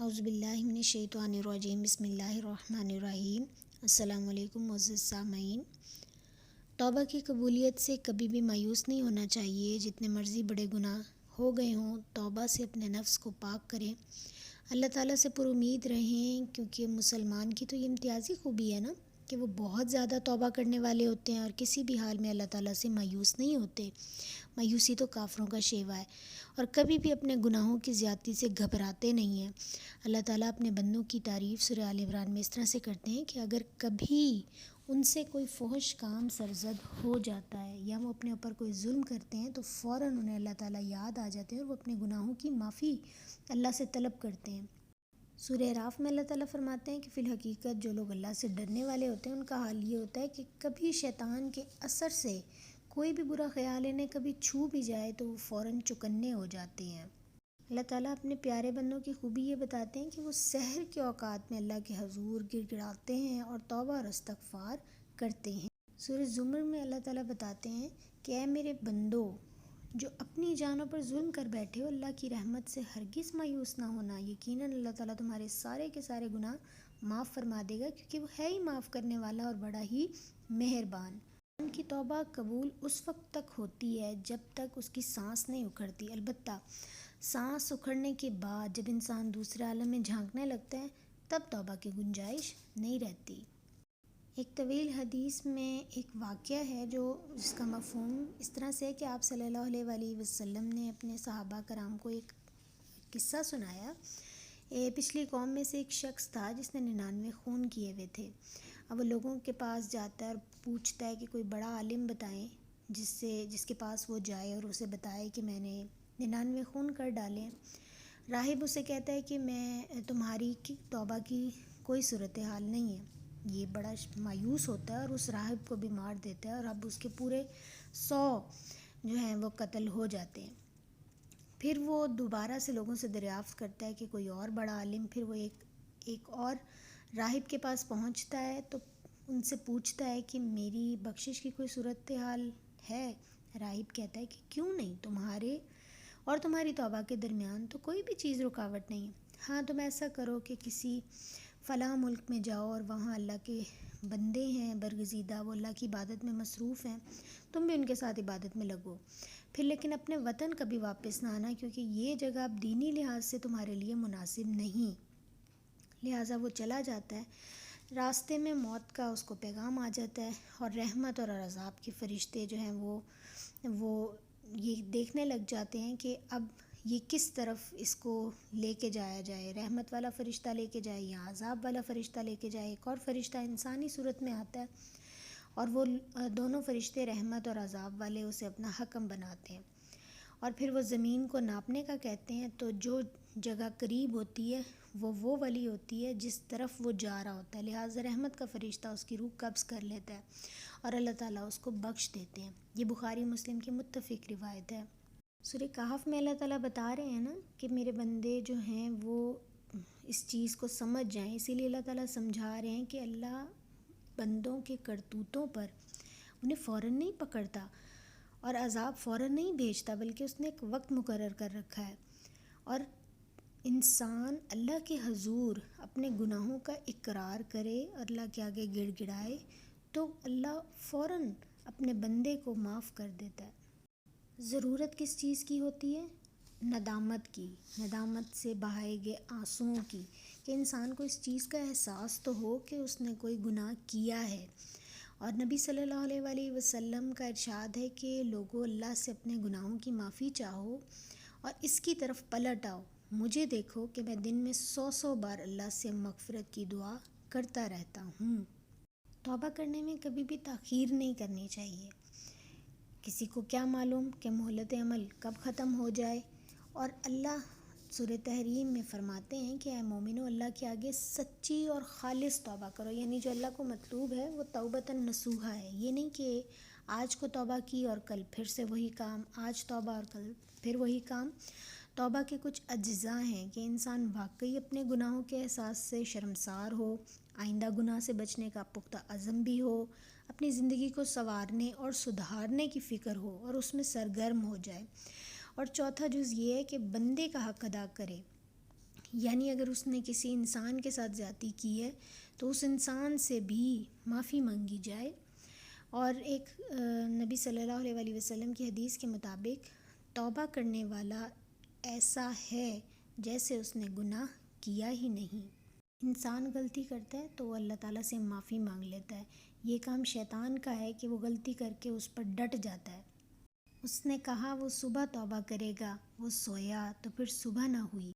اعوذ باللہ من الشیطان الرجیم، بسم اللہ الرحمن الرحیم۔ السلام علیکم معزز سامعین۔ توبہ کی قبولیت سے کبھی بھی مایوس نہیں ہونا چاہیے۔ جتنے مرضی بڑے گناہ ہو گئے ہوں، توبہ سے اپنے نفس کو پاک کریں، اللہ تعالیٰ سے پر امید رہیں، کیونکہ مسلمان کی تو یہ امتیازی خوبی ہے نا کہ وہ بہت زیادہ توبہ کرنے والے ہوتے ہیں اور کسی بھی حال میں اللہ تعالیٰ سے مایوس نہیں ہوتے۔ مایوسی تو کافروں کا شیوا ہے، اور کبھی بھی اپنے گناہوں کی زیادتی سے گھبراتے نہیں ہیں۔ اللہ تعالیٰ اپنے بندوں کی تعریف سورہ آل عمران میں اس طرح سے کرتے ہیں کہ اگر کبھی ان سے کوئی فحش کام سرزد ہو جاتا ہے یا وہ اپنے اوپر کوئی ظلم کرتے ہیں تو فوراً انہیں اللہ تعالیٰ یاد آ جاتے ہیں اور وہ اپنے گناہوں کی معافی اللہ سے طلب کرتے ہیں۔ سورہ اعراف میں اللہ تعالیٰ فرماتے ہیں کہ فی الحقیقت جو لوگ اللہ سے ڈرنے والے ہوتے ہیں ان کا حال یہ ہوتا ہے کہ کبھی شیطان کے اثر سے کوئی بھی برا خیال انہیں کبھی چھو بھی جائے تو وہ فوراً چکنے ہو جاتے ہیں۔ اللہ تعالیٰ اپنے پیارے بندوں کی خوبی یہ بتاتے ہیں کہ وہ سحر کے اوقات میں اللہ کے حضور گر گڑاتے ہیں اور توبہ اور استغفار کرتے ہیں۔ سورہ زمر میں اللہ تعالیٰ بتاتے ہیں کہ اے میرے بندو، جو اپنی جانوں پر ظلم کر بیٹھے ہو، اللہ کی رحمت سے ہرگز مایوس نہ ہونا، یقیناً اللہ تعالیٰ تمہارے سارے کے سارے گناہ معاف فرما دے گا، کیونکہ وہ ہے ہی معاف کرنے والا اور بڑا ہی مہربان۔ ان کی توبہ قبول اس وقت تک ہوتی ہے جب تک اس کی سانس نہیں اکھڑتی، البتہ سانس اکھڑنے کے بعد جب انسان دوسرے عالم میں جھانکنے لگتا ہے تب توبہ کی گنجائش نہیں رہتی۔ ایک طویل حدیث میں ایک واقعہ ہے جس کا مفہوم اس طرح سے ہے کہ آپ صلی اللہ علیہ وآلہ وسلم نے اپنے صحابہ کرام کو ایک قصہ سنایا۔ پچھلی قوم میں سے ایک شخص تھا جس نے 99 خون کیے ہوئے تھے۔ اب وہ لوگوں کے پاس جاتا ہے اور پوچھتا ہے کہ کوئی بڑا عالم بتائیں جس کے پاس وہ جائے اور اسے بتائے کہ میں نے 99 خون کر ڈالے۔ راہب اسے کہتا ہے کہ تمہاری توبہ کی کوئی صورتحال نہیں ہے۔ یہ بڑا مایوس ہوتا ہے اور اس راہب کو بھی مار دیتا ہے، اور اب اس کے پورے 100 جو ہیں وہ قتل ہو جاتے ہیں۔ پھر وہ دوبارہ سے لوگوں سے دریافت کرتا ہے کہ کوئی اور بڑا عالم، پھر وہ ایک اور راہب کے پاس پہنچتا ہے تو ان سے پوچھتا ہے کہ میری بخشش کی کوئی صورتحال ہے؟ راہب کہتا ہے کہ کیوں نہیں، تمہارے اور تمہاری توبہ کے درمیان تو کوئی بھی چیز رکاوٹ نہیں ہے۔ ہاں، تم ایسا کرو کہ کسی فلاں ملک میں جاؤ اور وہاں اللہ کے بندے ہیں برگزیدہ، وہ اللہ کی عبادت میں مصروف ہیں، تم بھی ان کے ساتھ عبادت میں لگو، پھر لیکن اپنے وطن کبھی واپس نہ آنا، کیونکہ یہ جگہ اب دینی لحاظ سے تمہارے لیے مناسب نہیں۔ لہٰذا وہ چلا جاتا ہے۔ راستے میں موت کا اس کو پیغام آ جاتا ہے اور رحمت اور عذاب کے فرشتے جو ہیں وہ یہ دیکھنے لگ جاتے ہیں کہ اب یہ کس طرف اس کو لے کے جایا جائے، رحمت والا فرشتہ لے کے جائے یا عذاب والا فرشتہ لے کے جائے۔ ایک اور فرشتہ انسانی صورت میں آتا ہے اور وہ دونوں فرشتے رحمت اور عذاب والے اسے اپنا حکم بناتے ہیں، اور پھر وہ زمین کو ناپنے کا کہتے ہیں تو جو جگہ قریب ہوتی ہے وہ والی ہوتی ہے جس طرف وہ جا رہا ہوتا ہے، لہٰذا رحمت کا فرشتہ اس کی روح قبض کر لیتا ہے اور اللہ تعالیٰ اس کو بخش دیتے ہیں۔ یہ بخاری مسلم کی متفق روایت ہے۔ سورہ کہف میں اللہ تعالیٰ بتا رہے ہیں نا کہ میرے بندے جو ہیں وہ اس چیز کو سمجھ جائیں، اسی لیے اللہ تعالیٰ سمجھا رہے ہیں کہ اللہ بندوں کے کرتوتوں پر انہیں فوراً نہیں پکڑتا اور عذاب فوراً نہیں بھیجتا، بلکہ اس نے ایک وقت مقرر کر رکھا ہے، اور انسان اللہ کے حضور اپنے گناہوں کا اقرار کرے، اللہ کے آگے گڑ گڑائے تو اللہ فوراً اپنے بندے کو معاف کر دیتا ہے۔ ضرورت کس چیز کی ہوتی ہے؟ ندامت کی، ندامت سے بہائے گئے آنسوؤں کی، کہ انسان کو اس چیز کا احساس تو ہو کہ اس نے کوئی گناہ کیا ہے۔ اور نبی صلی اللہ علیہ وآلہ وسلم کا ارشاد ہے کہ لوگوں، اللہ سے اپنے گناہوں کی معافی چاہو اور اس کی طرف پلٹ آؤ، مجھے دیکھو کہ میں دن میں 100 بار اللہ سے مغفرت کی دعا کرتا رہتا ہوں۔ توبہ کرنے میں کبھی بھی تاخیر نہیں کرنی چاہیے۔ کسی کو کیا معلوم کہ مہلت عمل کب ختم ہو جائے، اور اللہ سورہ تحریم میں فرماتے ہیں کہ اے مومنو، اللہ کے آگے سچی اور خالص توبہ کرو، یعنی جو اللہ کو مطلوب ہے وہ توبۃ نصوحہ ہے۔ یہ نہیں کہ آج کو توبہ کی اور کل پھر سے وہی کام، آج توبہ اور کل پھر وہی کام۔ توبہ کے کچھ اجزاء ہیں کہ انسان واقعی اپنے گناہوں کے احساس سے شرمسار ہو، آئندہ گناہ سے بچنے کا پختہ عزم بھی ہو، اپنی زندگی کو سنوارنے اور سدھارنے کی فکر ہو اور اس میں سرگرم ہو جائے، اور چوتھا جز یہ ہے کہ بندے کا حق ادا کرے، یعنی اگر اس نے کسی انسان کے ساتھ زیادتی کی ہے تو اس انسان سے بھی معافی مانگی جائے۔ اور ایک نبی صلی اللہ علیہ وسلم کی حدیث کے مطابق توبہ کرنے والا ایسا ہے جیسے اس نے گناہ کیا ہی نہیں۔ انسان غلطی کرتا ہے تو وہ اللہ تعالیٰ سے معافی مانگ لیتا ہے۔ یہ کام شیطان کا ہے کہ وہ غلطی کر کے اس پر ڈٹ جاتا ہے۔ اس نے کہا وہ صبح توبہ کرے گا، وہ سویا تو پھر صبح نہ ہوئی۔